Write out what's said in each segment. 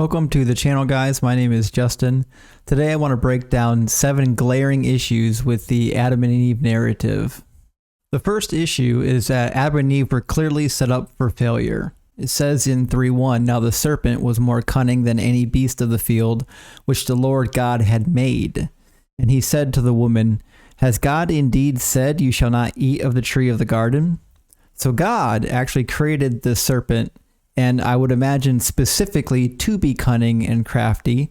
Welcome to the channel, guys. My name is Justin. Today I want to break down 7 glaring issues with the Adam and Eve narrative. The first issue is that Adam and Eve were clearly set up for failure. It says in 3:1, "Now the serpent was more cunning than any beast of the field, which the Lord God had made. And he said to the woman, Has God indeed said, you shall not eat of the tree of the garden?" So God actually created the serpent, and I would imagine specifically to be cunning and crafty,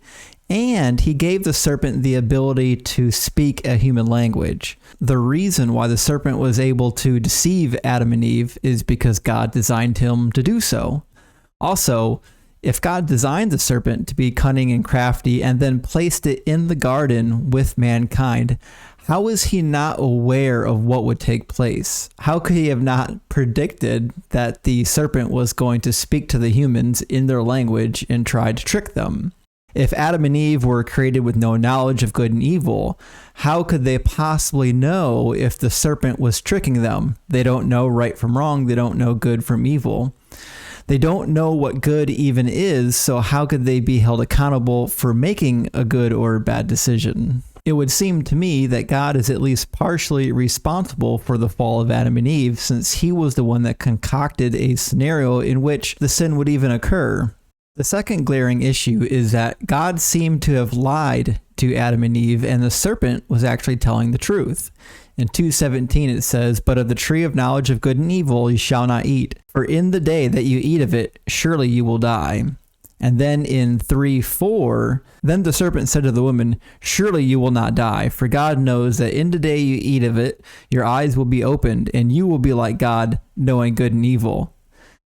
and he gave the serpent the ability to speak a human language. The reason why the serpent was able to deceive Adam and Eve is because God designed him to do so. Also, if God designed the serpent to be cunning and crafty and then placed it in the garden with mankind, how is he not aware of what would take place? How could he have not predicted that the serpent was going to speak to the humans in their language and try to trick them? If Adam and Eve were created with no knowledge of good and evil, how could they possibly know if the serpent was tricking them? They don't know right from wrong. They don't know good from evil. They don't know what good even is, so how could they be held accountable for making a good or bad decision? It would seem to me that God is at least partially responsible for the fall of Adam and Eve, since he was the one that concocted a scenario in which the sin would even occur. The second glaring issue is that God seemed to have lied to Adam and Eve, and the serpent was actually telling the truth. In 2:17 it says, "But of the tree of knowledge of good and evil you shall not eat, for in the day that you eat of it, surely you will die." And then in 3:4, "Then the serpent said to the woman, Surely you will not die, for God knows that in the day you eat of it, your eyes will be opened, and you will be like God, knowing good and evil."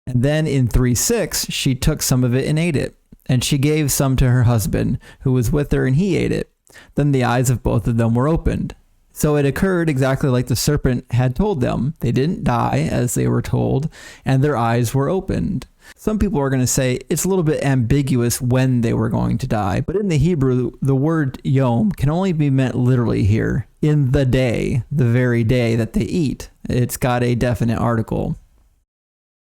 And then in 3:6, she took some of it and ate it. And she gave some to her husband, who was with her, and he ate it. Then the eyes of both of them were opened. So it occurred exactly like the serpent had told them. They didn't die, as they were told, and their eyes were opened. Some people are going to say it's a little bit ambiguous when they were going to die, but in the Hebrew, the word yom can only be meant literally here, in the day, the very day that they eat. It's got a definite article.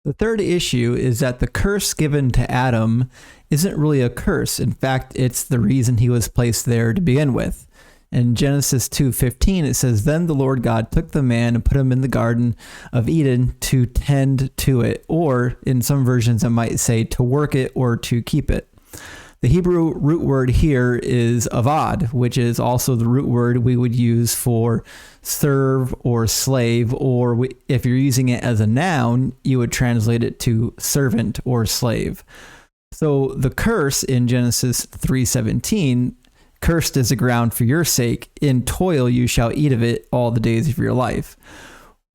The third issue is that the curse given to Adam isn't really a curse. In fact, it's the reason he was placed there to begin with. In Genesis 2:15, it says, "Then the Lord God took the man and put him in the Garden of Eden to tend to it," or in some versions it might say to work it or to keep it. The Hebrew root word here is avad, which is also the root word we would use for serve or slave, or if you're using it as a noun, you would translate it to servant or slave. So the curse in Genesis 3:17, "Cursed is the ground for your sake. In toil you shall eat of it all the days of your life."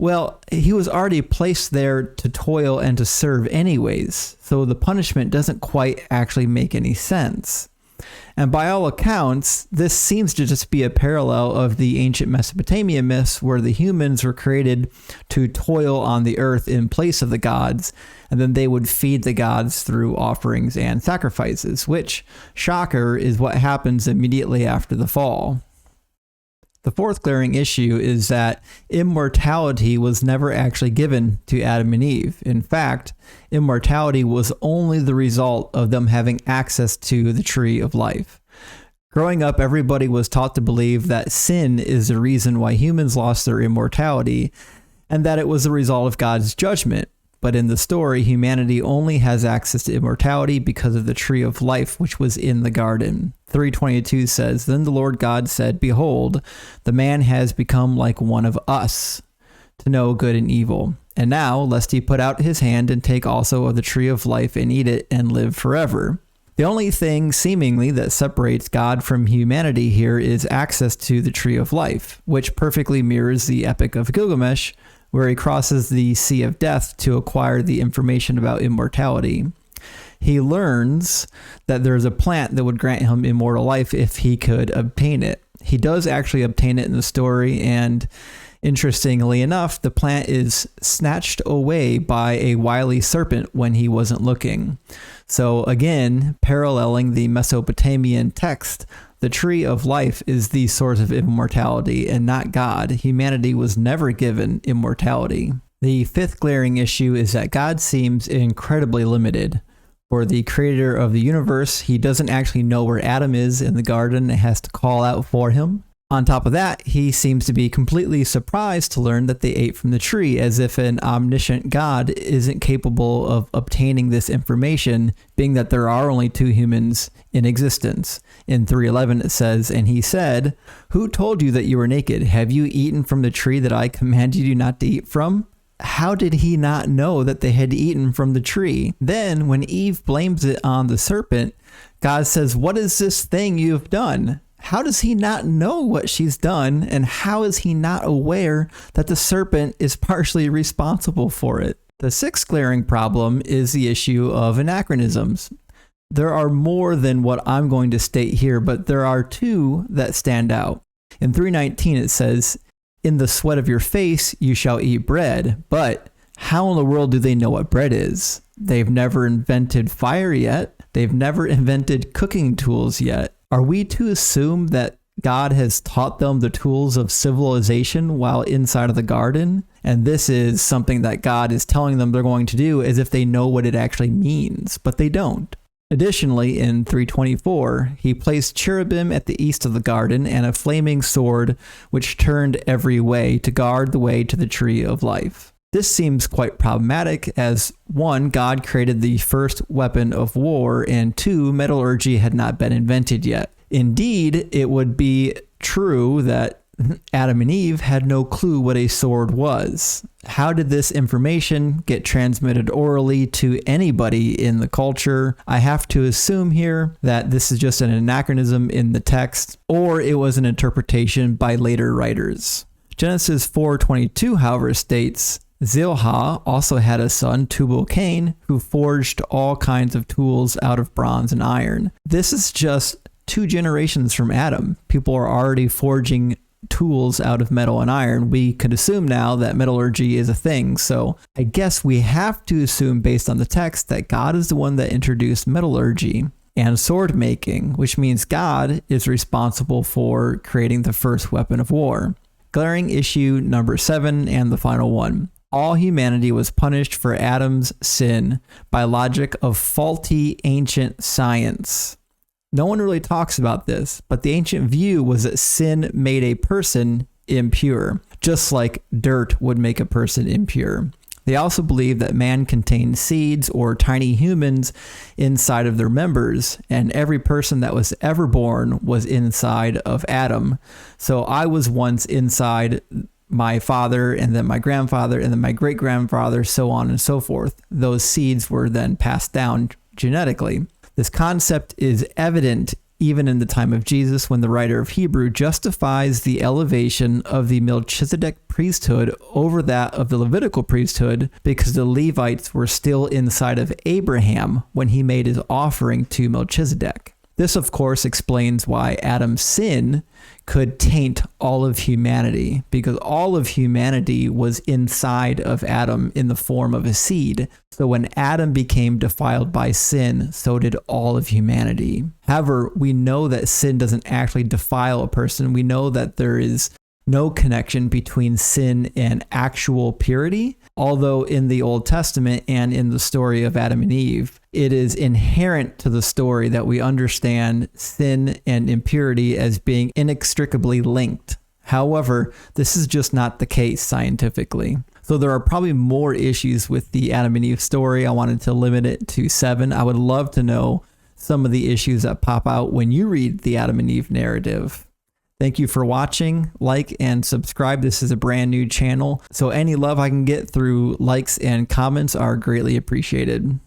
Well, he was already placed there to toil and to serve anyways, so the punishment doesn't quite actually make any sense. And by all accounts, this seems to just be a parallel of the ancient Mesopotamia myths, where the humans were created to toil on the earth in place of the gods, and then they would feed the gods through offerings and sacrifices, which, shocker, is what happens immediately after the fall. The fourth glaring issue is that immortality was never actually given to Adam and Eve. In fact, immortality was only the result of them having access to the tree of life. Growing up, everybody was taught to believe that sin is the reason why humans lost their immortality, and that it was the result of God's judgment. But in the story, humanity only has access to immortality because of the tree of life, which was in the garden. 3:22 says, "Then the Lord God said, Behold, the man has become like one of us, to know good and evil. And now, lest he put out his hand and take also of the tree of life and eat it and live forever." The only thing seemingly that separates God from humanity here is access to the tree of life, which perfectly mirrors the Epic of Gilgamesh, where he crosses the Sea of Death to acquire the information about immortality. He learns that there's a plant that would grant him immortal life if he could obtain it. He does actually obtain it in the story, and interestingly enough, the plant is snatched away by a wily serpent when he wasn't looking. So again, paralleling the Mesopotamian text, the tree of life is the source of immortality and not God. Humanity was never given immortality. The fifth glaring issue is that God seems incredibly limited. For the creator of the universe, he doesn't actually know where Adam is in the garden and has to call out for him. On top of that, he seems to be completely surprised to learn that they ate from the tree, as if an omniscient God isn't capable of obtaining this information, being that there are only two humans in existence. In 3:11 it says, "And he said, 'Who told you that you were naked? Have you eaten from the tree that I commanded you not to eat from?'" How did he not know that they had eaten from the tree? Then, when Eve blames it on the serpent, God says, "What is this thing you have done?" How does he not know what she's done, and how is he not aware that the serpent is partially responsible for it? The sixth glaring problem is the issue of anachronisms. There are more than what I'm going to state here, but there are two that stand out. In 3:19 it says, "In the sweat of your face you shall eat bread," but how in the world do they know what bread is? They've never invented fire yet. They've never invented cooking tools yet. Are we to assume that God has taught them the tools of civilization while inside of the garden? And this is something that God is telling them they're going to do as if they know what it actually means, but they don't. Additionally, in 3:24, he placed cherubim at the east of the garden and a flaming sword which turned every way to guard the way to the tree of life. This seems quite problematic as, one, God created the first weapon of war, and two, metallurgy had not been invented yet. Indeed, it would be true that Adam and Eve had no clue what a sword was. How did this information get transmitted orally to anybody in the culture? I have to assume here that this is just an anachronism in the text, or it was an interpretation by later writers. Genesis 4:22, however, states, "Zilhah also had a son, Tubal-Cain, who forged all kinds of tools out of bronze and iron." This is just 2 generations from Adam. People are already forging tools out of metal and iron. We could assume now that metallurgy is a thing. So I guess we have to assume based on the text that God is the one that introduced metallurgy and sword making, which means God is responsible for creating the first weapon of war. Glaring issue number 7 and the final one. All humanity was punished for Adam's sin by logic of faulty ancient science. No one really talks about this, but the ancient view was that sin made a person impure, just like dirt would make a person impure. They also believed that man contained seeds or tiny humans inside of their members, and every person that was ever born was inside of Adam. So I was once inside my father, and then my grandfather, and then my great-grandfather, so on and so forth. Those seeds were then passed down genetically. This concept is evident even in the time of Jesus, when the writer of Hebrew justifies the elevation of the Melchizedek priesthood over that of the Levitical priesthood, because the Levites were still inside of Abraham when he made his offering to Melchizedek. This, of course, explains why Adam's sin could taint all of humanity, because all of humanity was inside of Adam in the form of a seed. So when Adam became defiled by sin, so did all of humanity. However, we know that sin doesn't actually defile a person. We know that there is no connection between sin and actual purity, although in the Old Testament and in the story of Adam and Eve, it is inherent to the story that we understand sin and impurity as being inextricably linked. However, this is just not the case scientifically. So there are probably more issues with the Adam and Eve story. I wanted to limit it to 7. I would love to know some of the issues that pop out when you read the Adam and Eve narrative. Thank you for watching. Like and subscribe. This is a brand new channel, so any love I can get through likes and comments are greatly appreciated.